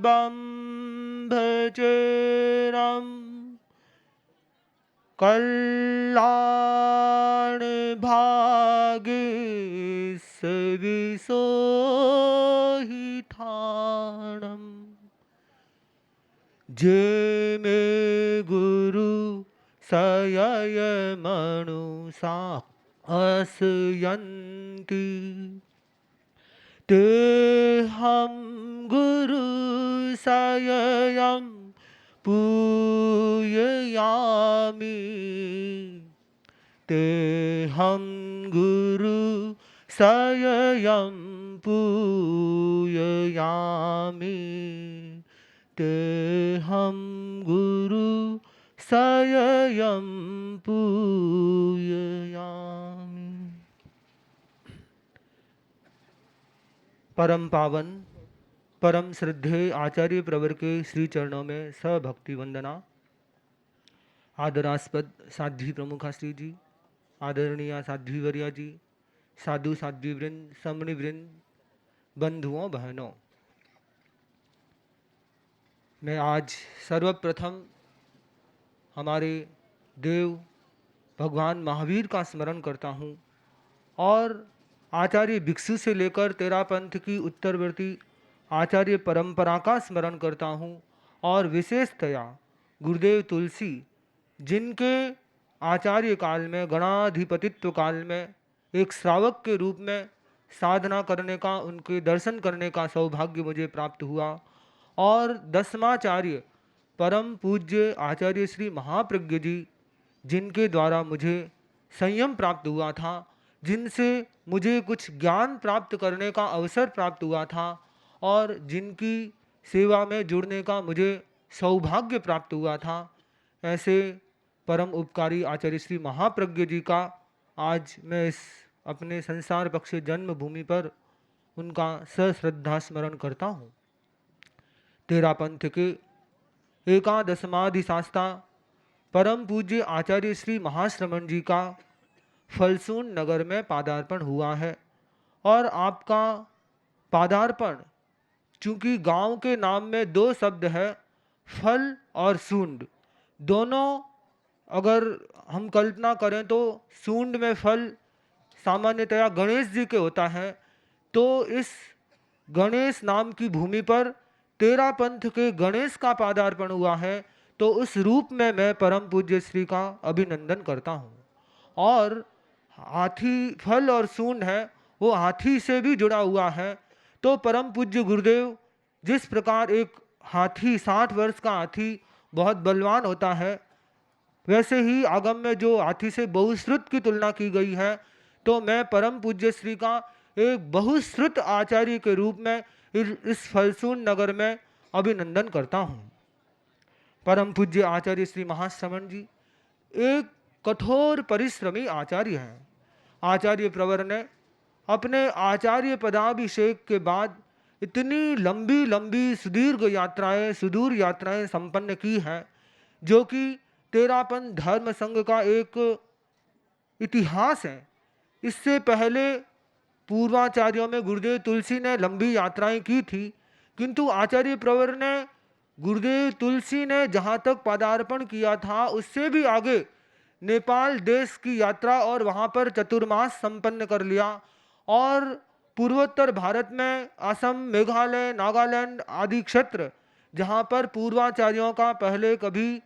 ब्रह्मचेरं कल्याण भाग्य सविसोहिठाणम् जे मे गुरु सयय मनुषा असयन्ति ते हम गुरु सययं पूजयामि ते हम गुरु सययं पूजयामि ते हम गुरु सययं पूजयामि। परम पावन परम श्रद्धेय आचार्य प्रवर के श्री चरणों में सभक्ति वंदना। आदरास्पद साध्वी प्रमुखा श्री जी, आदरणीय साध्वी वर्या जी, साधु साध्वी वृंद, समणी वृंद, बंधुओं बहनों, मैं आज सर्वप्रथम हमारे देव भगवान महावीर का स्मरण करता हूँ और आचार्य भिक्षु से लेकर तेरा पंथ की उत्तरवर्ती आचार्य परंपरा का स्मरण करता हूँ और विशेषतया गुरुदेव तुलसी, जिनके आचार्य काल में, गणाधिपतित्व काल में एक श्रावक के रूप में साधना करने का, उनके दर्शन करने का सौभाग्य मुझे प्राप्त हुआ और दसमाचार्य परम पूज्य आचार्य श्री महाप्रज्ञ जी, जिनके द्वारा मुझे संयम प्राप्त हुआ था, जिनसे मुझे कुछ ज्ञान प्राप्त करने का अवसर प्राप्त हुआ था और जिनकी सेवा में जुड़ने का मुझे सौभाग्य प्राप्त हुआ था, ऐसे परम उपकारी आचार्य श्री महाप्रज्ञ जी का आज मैं इस अपने संसार पक्ष जन्मभूमि पर उनका सश्रद्धा स्मरण करता हूँ। तेरा पंथ के एकादशमाधिशास्ता परम पूज्य आचार्य श्री महाश्रमण जी का फलसून नगर में पादार्पण हुआ है और आपका पादार्पण, चूंकि गांव के नाम में दो शब्द है, फल और सूंड, दोनों अगर हम कल्पना करें तो सूंड में फल सामान्यतया गणेश जी के होता है, तो इस गणेश नाम की भूमि पर तेरा पंथ के गणेश का पादार्पण हुआ है, तो उस रूप में मैं परम पूज्य श्री का अभिनंदन करता हूँ। और हाथी, फल और सूंड है वो हाथी से भी जुड़ा हुआ है, तो परम पूज्य गुरुदेव जिस प्रकार एक हाथी, 60 वर्ष का हाथी बहुत बलवान होता है, वैसे ही आगम में जो हाथी से बहुश्रुत की तुलना की गई है, तो मैं परम पूज्य श्री का एक बहुश्रुत आचार्य के रूप में इस फलसून नगर में अभिनंदन करता हूँ। परम पूज्य आचार्य श्री महाश्रमण जी एक कठोर परिश्रमी आचार्य हैं। आचार्य प्रवर ने अपने आचार्य पदाभिषेक के बाद इतनी लंबी लंबी सुदीर्घ यात्राएं, सुदूर यात्राएं संपन्न की हैं, जो कि तेरापन धर्म संघ का एक इतिहास है। इससे पहले पूर्वाचार्यों में गुरुदेव तुलसी ने लंबी यात्राएं की थी, किंतु आचार्य प्रवर ने गुरुदेव तुलसी ने जहाँ तक पदार्पण किया था उससे भी आगे नेपाल देश की यात्रा और वहाँ पर चतुर्मास संपन्न कर लिया और पूर्वोत्तर भारत में असम, मेघालय, नागालैंड आदि क्षेत्र जहाँ पर पूर्वाचार्यों का पहले कभी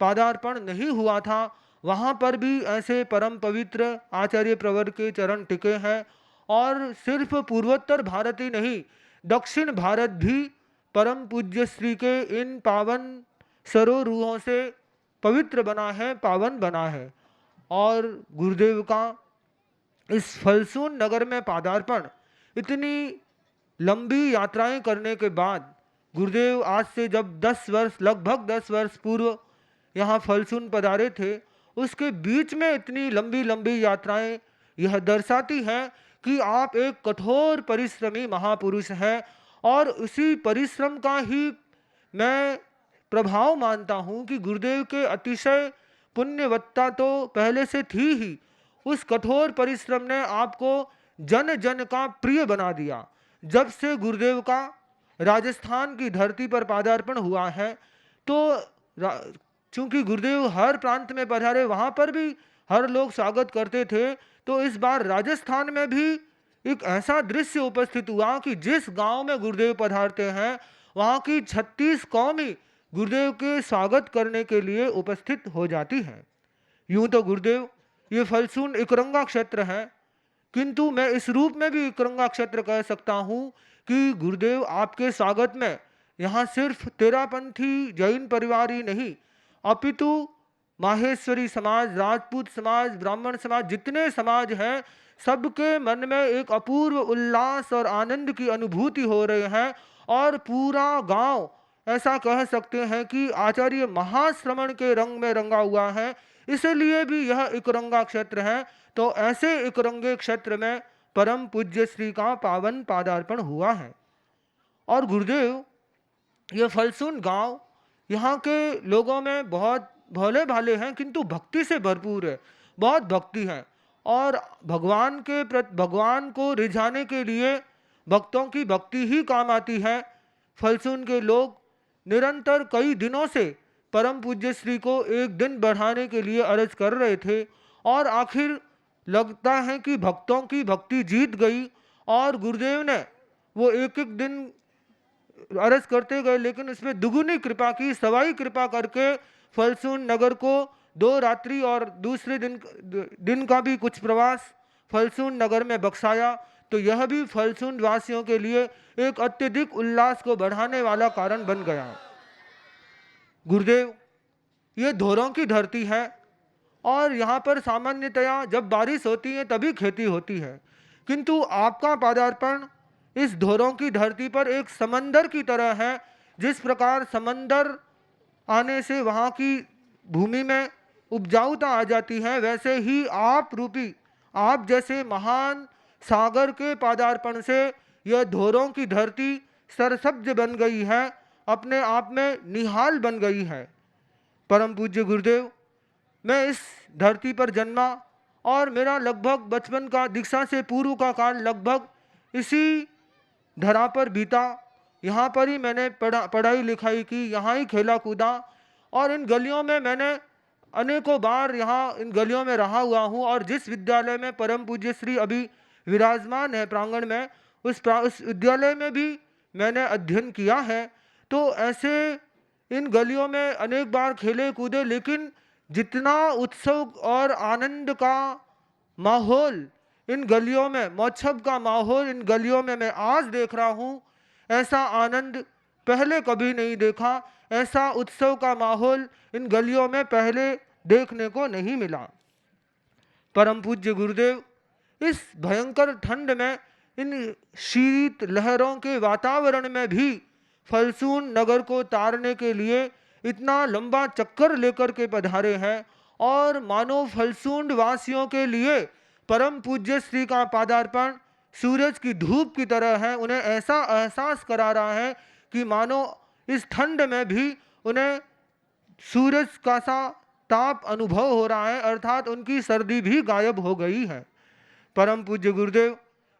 पादार्पण नहीं हुआ था, वहाँ पर भी ऐसे परम पवित्र आचार्य प्रवर के चरण टिके हैं। और सिर्फ पूर्वोत्तर भारत ही नहीं, दक्षिण भारत भी परम पूज्य श्री के इन पावन सरोरूहों से पवित्र बना है, पावन बना है। और गुरुदेव का इस फलसून नगर में पादार्पण, इतनी लंबी यात्राएं करने के बाद गुरुदेव आज से जब 10 वर्ष, लगभग 10 वर्ष पूर्व यहाँ फलसून पधारे थे, उसके बीच में इतनी लंबी लंबी यात्राएं यह दर्शाती हैं कि आप एक कठोर परिश्रमी महापुरुष हैं। और उसी परिश्रम का ही मैं प्रभाव मानता हूँ कि गुरुदेव के अतिशय पुण्यवत्ता तो पहले से थी ही, उस कठोर परिश्रम ने आपको जन जन का प्रिय बना दिया। जब से गुरुदेव का राजस्थान की धरती पर पादार्पण हुआ है। तो चूंकि गुरुदेव हर प्रांत में पधारे, वहाँ पर भी हर लोग स्वागत करते थे, तो इस बार राजस्थान में भी एक ऐसा दृश्य उपस्थित हुआ कि जिस गांव में गुरुदेव पधारते हैं, वहाँ की 36 कौमी गुरुदेव के स्वागत करने के लिए उपस्थित हो जाती हैं। यूं तो गुरुदेव ये फलसून इकरंगा क्षेत्र है, किंतु मैं इस रूप में भी इकरंगा क्षेत्र कह सकता हूँ कि गुरुदेव आपके स्वागत में यहाँ सिर्फ तेरापंथी जैन परिवार ही नहीं, अपितु माहेश्वरी समाज, राजपूत समाज, ब्राह्मण समाज, जितने समाज हैं, सबके मन में एक अपूर्व उल्लास और आनंद की अनुभूति हो रहे हैं। और पूरा गांव ऐसा कह सकते हैं कि आचार्य महाश्रमण के रंग में रंगा हुआ है, इसलिए भी यह इकरंगा क्षेत्र है। तो ऐसे इकरंगे क्षेत्र में परम पूज्य श्री का पावन पादार्पण हुआ है। और गुरुदेव ये फलसून गांव, यहाँ के लोगों में बहुत भोले भाले हैं, किंतु भक्ति से भरपूर है, बहुत भक्ति है। और भगवान को रिझाने के लिए भक्तों की भक्ति ही काम आती है। फलसून के लोग निरंतर कई दिनों से परम पूज्य श्री को एक दिन बढ़ाने के लिए अर्ज कर रहे थे, और आखिर लगता है कि भक्तों की भक्ति जीत गई, और गुरुदेव ने वो एक एक दिन अर्ज करते गए, लेकिन उसमें दुगुनी कृपा की, सवाई कृपा करके फलसून नगर को 2 रात्रि और दूसरे दिन का भी कुछ प्रवास फलसून नगर में बख्शाया। तो यह भी फलसून वासियों के लिए एक अत्यधिक उल्लास को बढ़ाने वाला कारण बन गया। गुरुदेव ये धोरों की धरती है, और यहाँ पर सामान्यतया जब बारिश होती है तभी खेती होती है, किंतु आपका पदार्पण इस धोरों की धरती पर एक समंदर की तरह है। जिस प्रकार समंदर आने से वहाँ की भूमि में उपजाऊता आ जाती है, वैसे ही आप जैसे महान सागर के पदार्पण से यह धोरों की धरती सरसब्ज बन गई है, अपने आप में निहाल बन गई है। परम पूज्य गुरुदेव, मैं इस धरती पर जन्मा, और मेरा लगभग बचपन का, दीक्षा से पूर्व का काल लगभग इसी धरा पर बीता। यहाँ पर ही मैंने पढ़ाई लिखाई की, यहाँ ही खेला कूदा, और इन गलियों में मैंने अनेकों बार यहाँ इन गलियों में रहा हुआ हूँ। और जिस विद्यालय में परम पूज्य श्री अभी विराजमान है प्रांगण में, उस विद्यालय में भी मैंने अध्ययन किया है। तो ऐसे इन गलियों में अनेक बार खेले कूदे, लेकिन जितना उत्सव और आनंद का माहौल इन गलियों में, महोत्सव का माहौल इन गलियों में मैं आज देख रहा हूँ, ऐसा आनंद पहले कभी नहीं देखा, ऐसा उत्सव का माहौल इन गलियों में पहले देखने को नहीं मिला। परम पूज्य गुरुदेव, इस भयंकर ठंड में, इन शीत लहरों के वातावरण में भी फलसून नगर को तारने के लिए इतना लंबा चक्कर लेकर के पधारे हैं, और मानो फलसून वासियों के लिए परम पूज्य श्री का पादार्पण सूरज की धूप की तरह है। उन्हें ऐसा एहसास करा रहा है कि मानो इस ठंड में भी उन्हें सूरज का सा ताप अनुभव हो रहा है, अर्थात उनकी सर्दी भी गायब हो गई है। परम पूज्य गुरुदेव,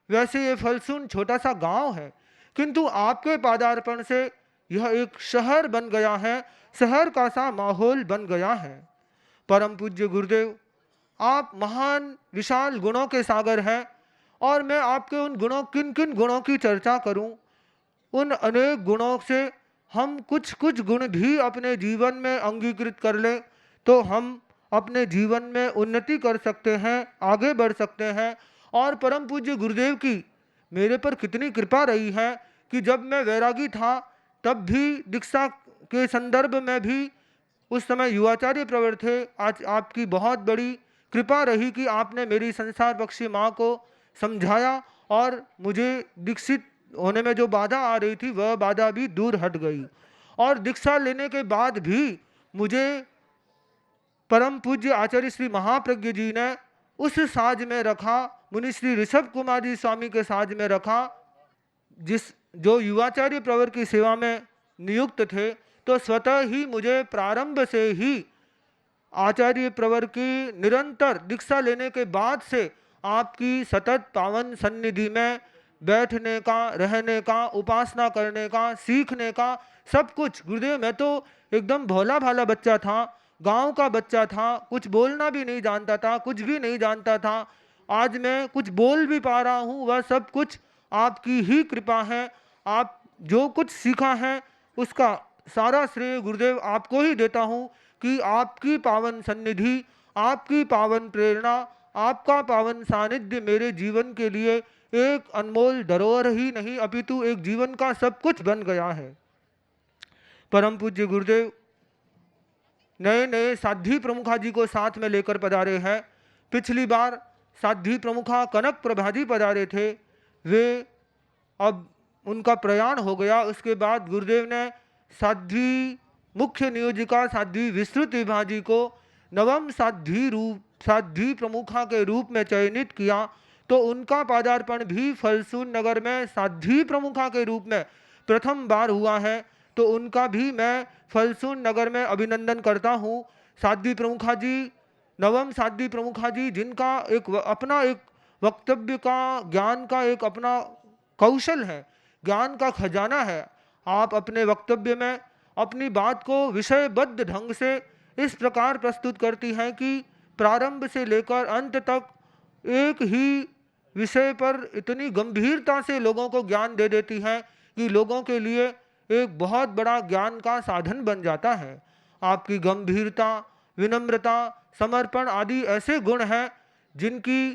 वैसे ये फलसून छोटा सा गांव है, किंतु आपके पादार्पण से यह एक शहर बन गया है, शहर का सा माहौल बन गया है। परम पूज्य गुरुदेव, आप महान विशाल गुणों के सागर हैं, और मैं आपके उन गुणों, किन किन गुणों की चर्चा करूं। उन अनेक गुणों से हम कुछ कुछ गुण भी अपने जीवन में अंगीकृत कर लें, तो हम अपने जीवन में उन्नति कर सकते हैं, आगे बढ़ सकते हैं। और परम पूज्य गुरुदेव की मेरे पर कितनी कृपा रही है कि जब मैं वैरागी था, तब भी दीक्षा के संदर्भ में भी उस समय युवाचार्य प्रवर थे। आज आपकी बहुत बड़ी कृपा रही कि आपने मेरी संसार बख्शी माँ को समझाया, और मुझे दीक्षित होने में जो बाधा आ रही थी वह बाधा भी दूर हट गई। और दीक्षा लेने के बाद भी मुझे परम पूज्य आचार्य श्री महाप्रज्ञ जी ने उस साज में रखा, मुनि श्री ऋषभ कुमार जी स्वामी के साज में रखा, जो युवाचार्य प्रवर की सेवा में नियुक्त थे। तो स्वतः ही मुझे प्रारंभ से ही आचार्य प्रवर की निरंतर दीक्षा लेने के बाद से आपकी सतत पावन सन्निधि में बैठने का, रहने का, उपासना करने का, सीखने का, सब कुछ। गुरुदेव मैं तो एकदम भोला भाला बच्चा था, गांव का बच्चा था, कुछ बोलना भी नहीं जानता था, कुछ भी नहीं जानता था। आज मैं कुछ बोल भी पा रहा हूँ, वह सब कुछ आपकी ही कृपा है। आप जो कुछ सीखा है उसका सारा श्रेय गुरुदेव आपको ही देता हूँ कि आपकी पावन सन्निधि, आपकी पावन प्रेरणा, आपका पावन सानिध्य मेरे जीवन के लिए एक अनमोल धरोहर ही नहीं अपितु एक जीवन का सब कुछ बन गया है। परम पूज्य गुरुदेव नए नए साध्वी प्रमुखा जी को साथ में लेकर पधारे हैं। पिछली बार साध्वी प्रमुखा कनक प्रभा जी पधारे थे, वे अब उनका प्रयाण हो गया। उसके बाद गुरुदेव ने साध्वी मुख्य नियोजिका साध्वी विस्तृत विभा जी को नवम साध्वी प्रमुखा के रूप में चयनित किया। तो उनका पदार्पण भी फलसून नगर में साध्वी प्रमुखा के रूप में प्रथम बार हुआ है। तो उनका भी मैं फलसून नगर में अभिनंदन करता हूँ। साध्वी प्रमुखा जी, नवम साध्वी प्रमुखा जी, जिनका अपना एक वक्तव्य का, ज्ञान का एक अपना कौशल है, ज्ञान का खजाना है। आप अपने वक्तव्य में अपनी बात को विषयबद्ध ढंग से इस प्रकार प्रस्तुत करती हैं कि प्रारंभ से लेकर अंत तक एक ही विषय पर इतनी गंभीरता से लोगों को ज्ञान दे देती हैं कि लोगों के लिए एक बहुत बड़ा ज्ञान का साधन बन जाता है। आपकी गंभीरता, विनम्रता, समर्पण आदि ऐसे गुण हैं जिनकी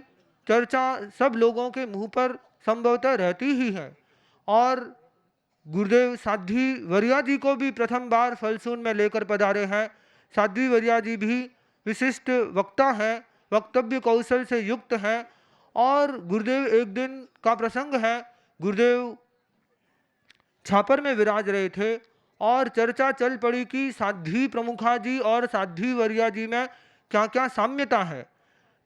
चर्चा सब लोगों के मुंह पर संभवतः रहती ही है। और गुरुदेव साध्वी वरिया जी को भी प्रथम बार फलसून में लेकर पधारे हैं। साध्वी वरिया जी भी विशिष्ट वक्ता हैं, वक्तव्य कौशल से युक्त हैं। और गुरुदेव एक दिन का प्रसंग है, गुरुदेव छापर में विराज रहे थे और चर्चा चल पड़ी कि साध्वी प्रमुखा जी और साध्वी वरिया जी में क्या क्या साम्यता है।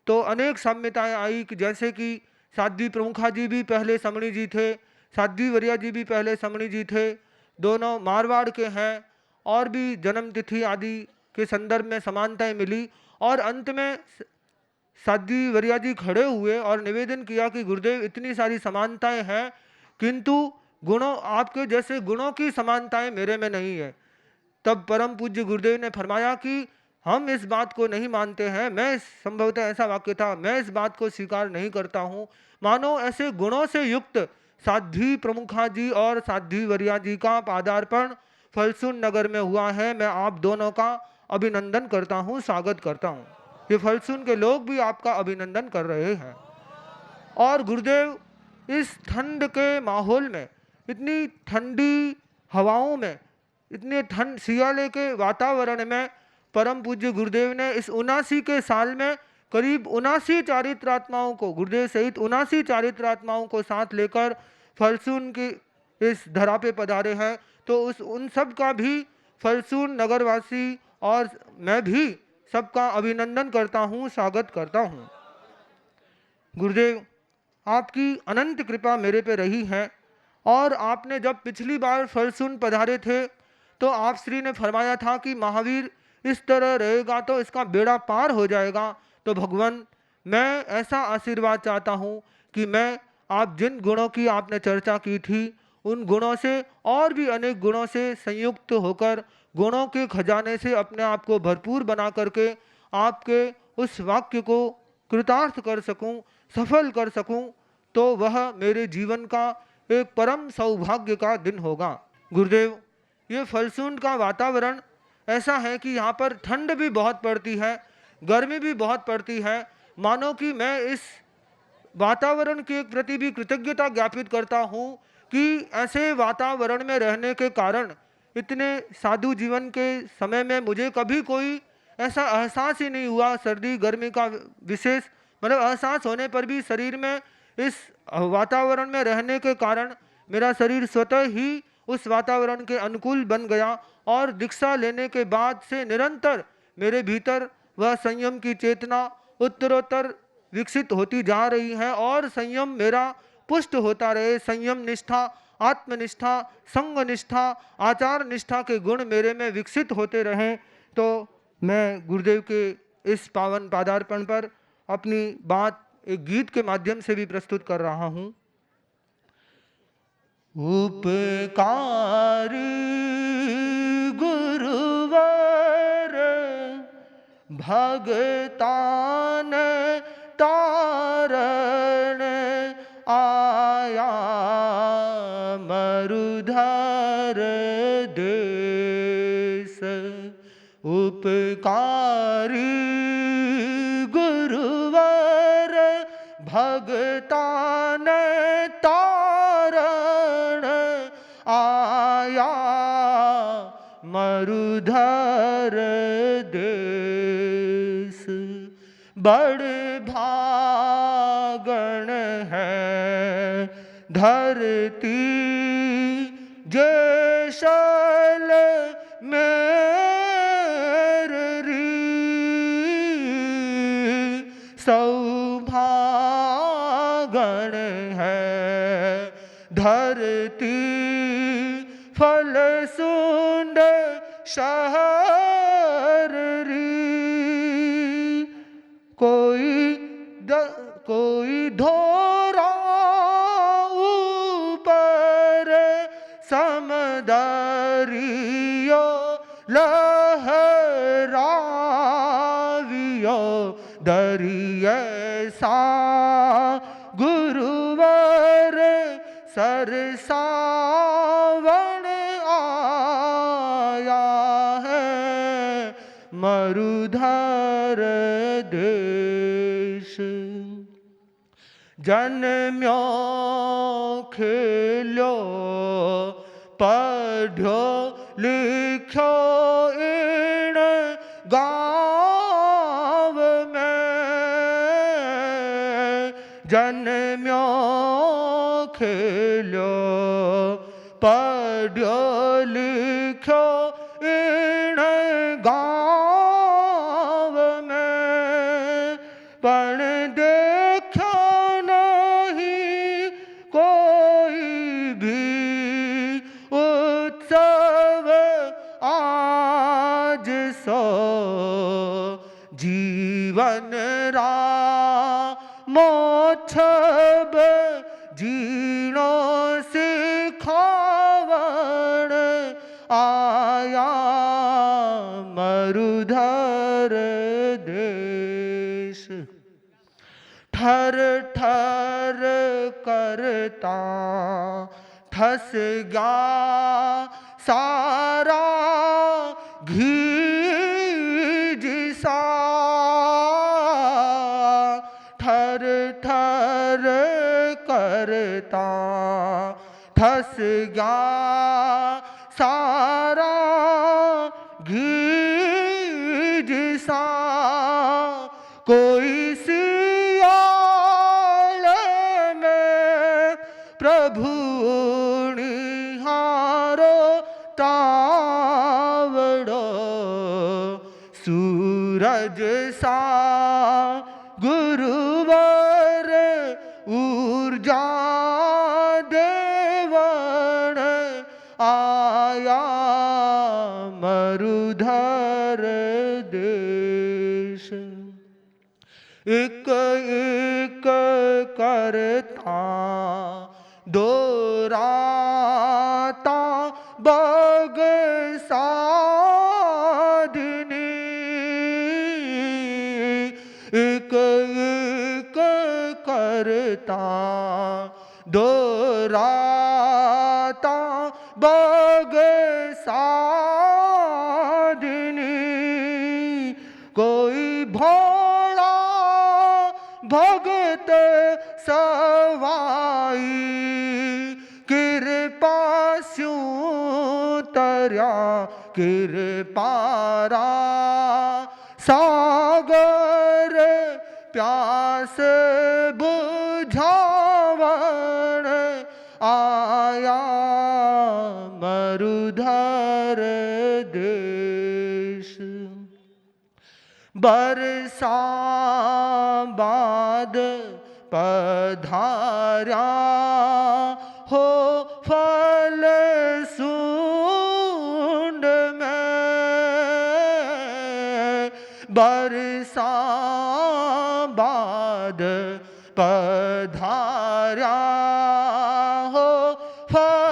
तो अनेक साम्यताएं आई कि जैसे कि साध्वी प्रमुखा जी भी पहले समणी जी थे, साध्वी वरिया जी भी पहले समणी जी थे, दोनों मारवाड़ के हैं, और भी जन्म तिथि आदि के संदर्भ में समानताएं मिली। और अंत में साध्वी वरिया जी खड़े हुए और निवेदन किया कि गुरुदेव इतनी सारी समानताएं हैं, किंतु गुणों, आपके जैसे गुणों की समानताएं मेरे में नहीं है। तब परम पूज्य गुरुदेव ने फरमाया कि हम इस बात को नहीं मानते हैं, मैं संभवतः ऐसा वाक्य था, मैं इस बात को स्वीकार नहीं करता हूँ। मानो ऐसे गुणों से युक्त साध्वी प्रमुखा जी और साध्वी वरिया जी का पादार्पण फलसून नगर में हुआ है। मैं आप दोनों का अभिनंदन करता हूँ, स्वागत करता हूँ। ये फलसून के लोग भी आपका अभिनंदन कर रहे हैं। और गुरुदेव इस ठंड के माहौल में, इतनी ठंडी हवाओं में, इतने ठंड सियाले के वातावरण में परम पूज्य गुरुदेव ने इस 79 के साल में करीब 79 चारित्रात्माओं को, गुरुदेव सहित 79 चारित्रात्माओं को साथ लेकर फलसून की इस धरा पे पधारे हैं। तो उन सब का भी फलसून नगरवासी और मैं भी सबका अभिनंदन करता हूँ, स्वागत करता हूँ। गुरुदेव आपकी अनंत कृपा मेरे पे रही है। और आपने जब पिछली बार फलसून पधारे थे तो आप श्री ने फरमाया था कि महावीर इस तरह रहेगा तो इसका बेड़ा पार हो जाएगा। तो भगवान, मैं ऐसा आशीर्वाद चाहता हूँ कि मैं, आप जिन गुणों की आपने चर्चा की थी उन गुणों से और भी अनेक गुणों से संयुक्त होकर, गुणों के खजाने से अपने आप को भरपूर बना करके आपके उस वाक्य को कृतार्थ कर सकूं, सफल कर सकूं, तो वह मेरे जीवन का एक परम सौभाग्य का दिन होगा। गुरुदेव, ये फलसून का वातावरण ऐसा है कि यहाँ पर ठंड भी बहुत पड़ती है, गर्मी भी बहुत पड़ती है। मानो कि मैं इस वातावरण के प्रति भी कृतज्ञता ज्ञापित करता हूँ कि ऐसे वातावरण में रहने के कारण इतने साधु जीवन के समय में मुझे कभी कोई ऐसा एहसास ही नहीं हुआ सर्दी गर्मी का विशेष, मतलब एहसास होने पर भी शरीर में इस वातावरण में रहने के कारण मेरा शरीर स्वतः ही उस वातावरण के अनुकूल बन गया। और दीक्षा लेने के बाद से निरंतर मेरे भीतर वह संयम की चेतना उत्तरोत्तर विकसित होती जा रही है और संयम मेरा पुष्ट होता रहे। संयम निष्ठा, आत्मनिष्ठा, संग निष्ठा, आचार निष्ठा के गुण मेरे में विकसित होते रहें। तो मैं गुरुदेव के इस पावन पादार्पण पर अपनी बात एक गीत के माध्यम से भी प्रस्तुत कर रहा हूँ। उपकारी गुरुवर भगतान तारण आया मरुधर देश। उपकारी गुरुवर भगतान तारण आया मरुधर देश। बड़ भागण है धरती जैसल मेरी सौभागण है धरती फल सुंड शहर री। कोई धोरा ऊपर समदरियो लहरावियो दरिये सा गुरुवर सरसावण आया है मरुधर देश। जन्म्यो खिल्यो पढ़्यो लिख्यो इन गाँव में। जन्म्यो खिल्यो पढ़्यो लिख्यो इन गाँव में। पण देखो नहीं कोई भी उत्सव आज सो। जीवन मोक्षब जीणो सिखावण आया मरुधर देश। ठर ठर करता ठस गया सारा घीज सा। ठर ठर करता ठस गया सारा घीज सा। कोई सियाल में प्रभु निहारो तावड़ो। सूरज सा गुरुवर ऊर्जा देवण आया मरुधर देश। एक एक करता दोराता बग साधनी। एक एक करता दोराता बग साधनी। कोई भोला भगत सवाई कृपा स्यूं तरया कृपारा। सागर प्यास बुझावण आया मरुधर देश। बरसा बाद पधार्या हो फल सूंड में। बरसा बाद पधार्या हो फल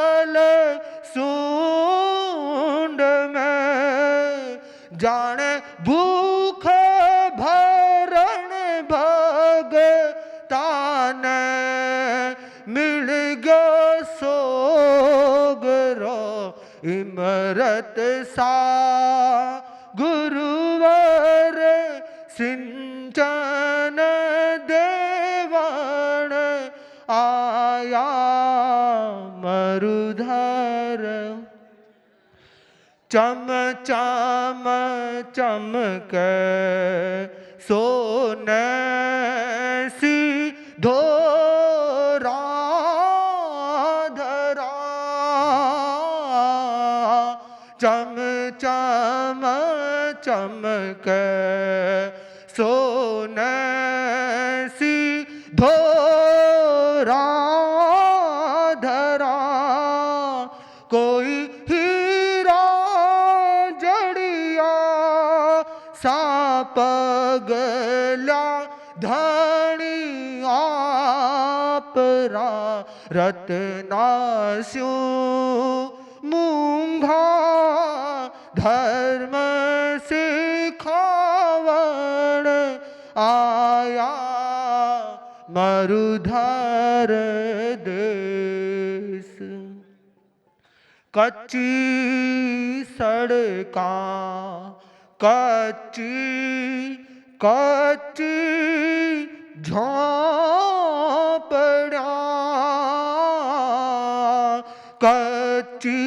जाने भूख भरण भगतान मिल गयो सोगरो इमरत सा गुरुवर सिंचन देवण आया मरुधर चम चम चमक सोने सी धोरा धरा चम चम चमक सोने सी धोरा धरा कोई हीरा जड़िया सा पगला धनी आपरा रत्नास्यु मूंघा धर्म सिखावण आया मरुधर देश कच्ची सड़कां कच्ची कच्ची झोंपड़ियां कच्ची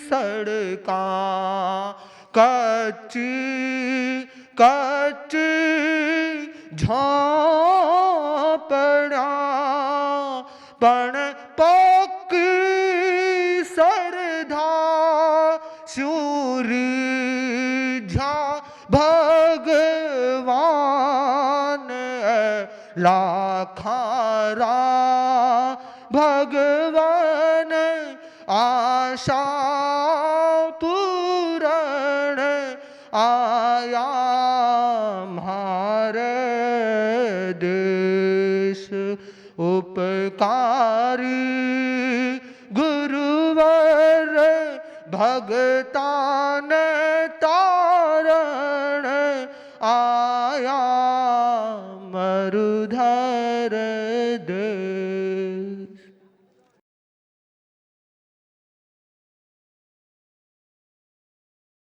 सड़कां कच्ची कच्ची झोंपड़ियां पण पक्की सरधा सूरी झा भगवान लाखारा भगवान आशा पूरण आया म्हारे देश उपकारी गुरुवर भगतान तारण आया